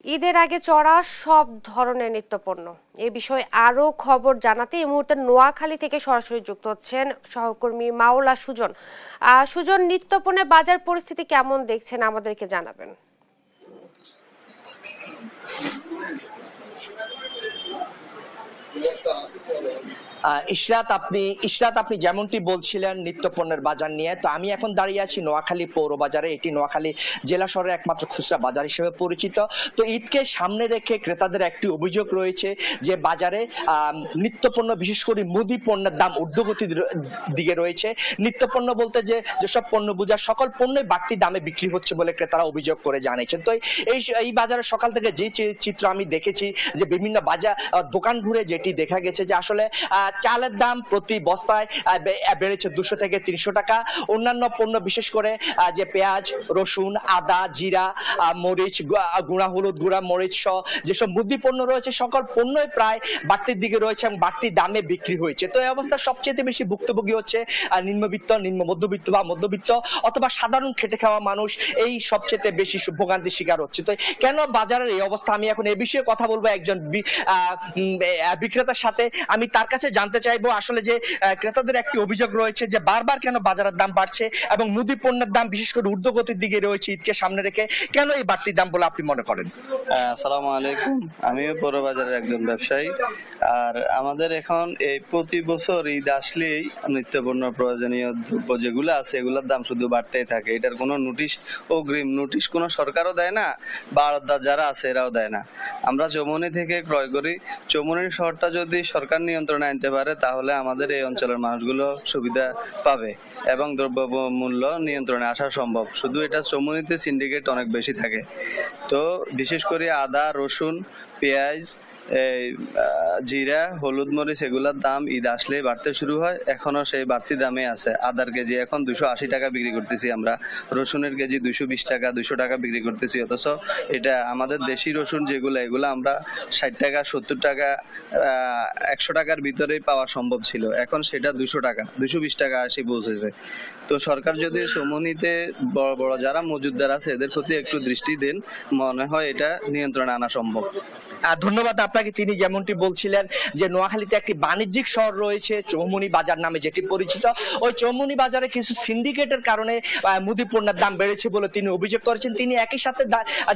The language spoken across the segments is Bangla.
ঈদের আগে চড়া সব ধরনের নিত্যপণ্য এই বিষয়ে আরো খবর জানাতে এই মুহূর্তে নোয়াখালী থেকে সরাসরি যুক্ত হচ্ছেন সহকর্মী মাওলা সুজন। সুজন, নিত্যপণ্যের বাজার পরিস্থিতি কেমন দেখছেন আমাদেরকে জানাবেন। ইশরাত, আপনি যেমনটি বলছিলেন নিত্যপণ্যের বাজার নিয়ে, তো আমি এখন দাঁড়িয়ে আছি নোয়াখালী পৌর বাজারে। এটি নোয়াখালী জেলা শহরের একমাত্র খুচরা বাজার হিসেবে পরিচিত। তো ঈদকে সামনে রেখে ক্রেতাদের একটি অভিযোগ রয়েছে যে বাজারে নিত্যপণ্য, বিশেষ করে মুদি পণ্যের দাম ঊর্ধ্বগতির দিকে রয়েছে। নিত্যপণ্য বলতে যেসব পণ্য বোঝায় সকল পণ্যই বাড়তি দামে বিক্রি হচ্ছে বলে ক্রেতারা অভিযোগ করে জানিয়েছেন। তো এই বাজারে সকাল থেকে যে চিত্র আমি দেখেছি, যে বিভিন্ন বাজার দোকান ঘুরে যেটি দেখা গেছে যে আসলে চালের দাম প্রতি বস্তায় বেড়েছে 200 থেকে 300 টাকা। অন্যান্য পণ্য বিশেষ করে যে পেঁয়াজ, রসুন, আদা, জিরা, মরিচ, গুঁড়া হলুদ, গুঁড়া মরিচ সহ যেসব মুদি পণ্য রয়েছে সকল পণ্যই প্রায় বাড়তির দিকে রয়েছে এবং বাড়তি দামে বিক্রি হয়েছে। তো এই অবস্থা সবচেয়ে বেশি ভুক্তভোগী হচ্ছে নিম্নবিত্ত, নিম্ন মধ্যবিত্ত বা মধ্যবিত্ত অথবা সাধারণ খেটে খাওয়া মানুষ, এই সবচেয়ে বেশি ভোগান্তির শিকার হচ্ছে। তো কেন বাজারের এই অবস্থা, আমি এখন এই বিষয়ে কথা বলবো একজন বিক্রেতার সাথে। আমি তার কাছে জানতে চাইবো আসলে যে ক্রেতাদের একটি অভিযোগ রয়েছে যে বারবার কেন বাজারের দাম বাড়ছে এবং মুদি পণ্যের দাম বিশেষ করে ঊর্ধ্বগতির দিকে রয়েছে ঈদকে সামনে রেখে, কেন এই বাড়তি দাম বলে আপনি মনে করেন? আসসালামু আলাইকুম, আমিও পৌর বাজারের একজন ব্যবসায়ী। আর আমাদের এখন এই প্রতি বছর ঈদ আসলেই নিত্যপণ্য প্রয়োজনীয় দ্রব্য যেগুলো আছে এগুলোর দাম শুধু বাড়তেই থাকে। এটার কোনো অগ্রিম নোটিশ কোনো সরকারও দেয় না, বা আড়তদার যারা আছে এরাও দেয় না। আমরা চৌমুহনী থেকে ক্রয় করি। চৌমুহনী শহরটা যদি সরকার নিয়ন্ত্রণে আনতে পারে তাহলে আমাদের এই অঞ্চলের মানুষগুলো সুবিধা পাবে এবং দ্রব্য মূল্য নিয়ন্ত্রণে আসা সম্ভব। শুধু এটা চৌমুহনীতে সিন্ডিকেট অনেক বেশি থাকে। তো বিশেষ করে আদা, রসুন, পেঁয়াজ, জিরা, হলুদ, মরিচ এগুলোর দাম ঈদ আসলেই বাড়তে শুরু হয়। এখনো সেই বাড়তি দামে আছে। আদার কেজি এখন 280 টাকা বিক্রি করতেছি আমরা, রসুনের কেজি 220 টাকা, 200 টাকা বিক্রি করতেছি। অথচ এটা আমাদের দেশি রসুন এগুলো আমরা 60 টাকা, 70 টাকা, 100 টাকার ভিতরেই পাওয়া সম্ভব ছিল। এখন সেটা 200 টাকা, 220 টাকা আসি পৌঁছেছে। তো সরকার যদি চৌমুহনীতে বড় বড় যারা মজুদদার আছে এদের প্রতি একটু দৃষ্টি দেন, মনে হয় এটা নিয়ন্ত্রণে আনা সম্ভব। ধন্যবাদ আপনাকে। তিনি যেমনটি বলছিলেন যে নোয়াখালীতে একটি বাণিজ্যিক শহর রয়েছে চৌমুহনী বাজার নামে যেটি পরিচিত। ওই চৌমুহনী বাজারে কিছু সিন্ডিকেটের কারণে মুদি পণ্যের দাম বেড়েছে বলে তিনি অভিযোগ করেছেন। তিনি একই সাথে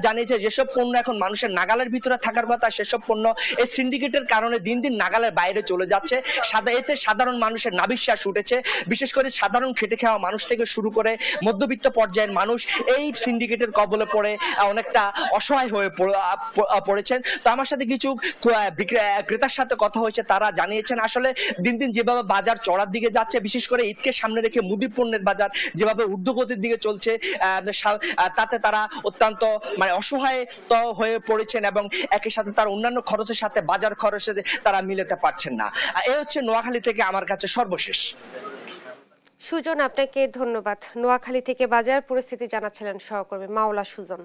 জানিয়েছে যেসব পণ্য এখন মানুষের নাগালের ভিতরে থাকার কথা সেসব পণ্য এই সিন্ডিকেটের কারণে দিন দিন নাগালের বাইরে চলে যাচ্ছে। এতে সাধারণ মানুষের নাভিশ্বাস উঠেছে। বিশেষ করে সাধারণ খেটে খাওয়া মানুষ থেকে শুরু করে মধ্যবিত্ত পর্যায়ের মানুষ এই সিন্ডিকেটের কবলে পড়ে অনেকটা অসহায় হয়ে পড়েছেন। তো আমার সাথে কিছু ক্রেতার সাথে কথা হয়েছে, তারা জানিয়েছেন আসলে দিন দিন যেভাবে বাজার চড়ার দিকে যাচ্ছে, বিশেষ করে ঈদকে সামনে রেখে মুদি পণ্যের বাজার যেভাবে ঊর্ধ্বগতির দিকে চলছে, তাতে তারা অত্যন্ত অসহায় হয়ে পড়েছেন এবং একই সাথে তার অন্যান্য খরচের সাথে বাজার খরচে তারা মিলাতে পারছেন না। এই হচ্ছে নোয়াখালী থেকে আমার কাছে সর্বশেষ। সুজন, আপনাকে ধন্যবাদ। নোয়াখালী থেকে বাজার পরিস্থিতি জানাচ্ছিলেন সহকর্মী মাওলা সুজন।